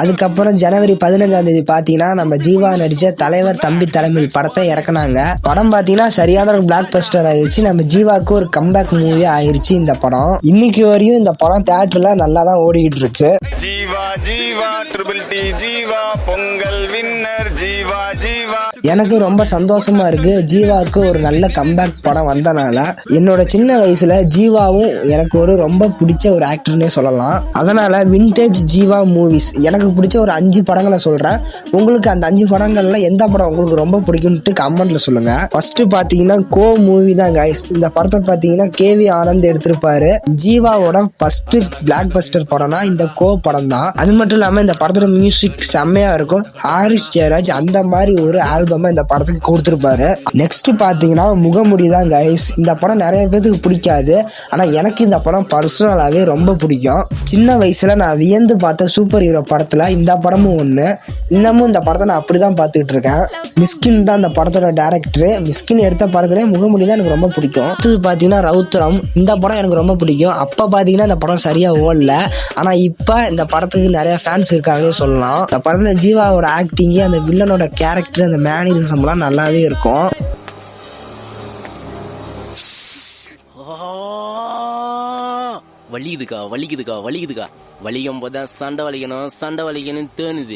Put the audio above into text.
அதுக்கப்புறம் ஜனவரி 15 பாத்தீங்கன்னா நம்ம ஜீவா நடிச்ச தலைவர் தம்பி தலைமை படத்தை இறக்குனாங்க. படம் பாத்தீங்கன்னா சரியான ஒரு பிளாக் பஸ்டர் ஆயிடுச்சு. நம்ம ஜீவாக்கு ஒரு கம்பேக் மூவி ஆயிருச்சு இந்த படம். இன்னைக்கு வரையும் இந்த படம் தியேட்டர்ல நல்லா தான் ஓடிக்கிட்டு இருக்கு. Jeeva Jeeva triple T Jeeva Pongal winner Jeeva Jeeva. எனக்கு ரொம்ப சந்தோஷமா இருக்கு ஜீவாவுக்கு ஒரு நல்ல கம்பேக் படம் வந்தனால. என்னோட சின்ன வயசுல ஜீவாவும் எனக்கு ஒரு ரொம்ப பிடிச்ச ஒரு ஆக்டர்னே சொல்லலாம். அதனால விண்டேஜ் ஜீவா மூவிஸ் எனக்கு பிடிச்ச ஒரு 5 படங்களை சொல்றேன். உங்களுக்கு அந்த 5 படங்கள்ல எந்த படம் உங்களுக்கு ரொம்ப பிடிக்கும்னு கமெண்ட்ல சொல்லுங்க. ஃபர்ஸ்ட் பாத்தீங்கன்னா கோ மூவி தான் கைஸ். இந்த படத்தை பாத்தீங்கன்னா கேவி ஆனந்த் எடுத்திருப்பாரு. ஜீவாவோட ஃபர்ஸ்ட் பிளாக் பஸ்டர் படம்னா இந்த கோ படம் தான். அது மட்டும் இல்லாம இந்த படத்தோட மியூசிக் செம்மையா இருக்கும். ஹாரிஸ் ஜெயராஜ் அந்த மாதிரி ஒரு ஆல்பம் இந்த படத்துக்கு கொடுத்திருப்பாரு. நெக்ஸ்ட் பாத்தீங்கன்னா முகமுடி தான் கைஸ். இந்த படம் நிறைய பேருக்கு பிடிக்காது. ஆனா எனக்கு இந்த படம் பர்சனலாவே ரொம்ப பிடிக்கும். சின்ன வயசுல நான் வியந்து பார்த்த சூப்பர் ஹீரோ படத்துல இந்த படமும் ஒண்ணு. இன்னமும் இந்த படத்தை நான் அப்படிதான் பார்த்துட்டு இருக்கேன். மிஸ்கின் தான் இந்த படத்தோட டைரக்டர். மிஸ்கின் எடுத்த படத்துல முகமுடி தான் எனக்கு ரொம்ப பிடிக்கும். அடுத்தது பாத்தீங்கன்னா ரவுத்ரம். இந்த படம் எனக்கு ரொம்ப பிடிக்கும். அப்ப பாத்தீங்கன்னா இந்த படம் சரியா ஓடல. ஆனா இப்ப இந்த படத்துக்கு நிறைய ஃபேன்ஸ் இருக்காங்கன்னு சொல்லலாம். இந்த படத்துல ஜீவாவோட ஆக்டிங், அந்த வில்லனோட கேரக்டர், அந்த மேனரிசம் எல்லாம் நல்லாவே இருக்கும். வலிக்குதுக்கா வலிக்குதுக்கா வலிக்குதுக்கா வலிக்கும் போதான் சண்டை வலிக்கணும் தோணுது.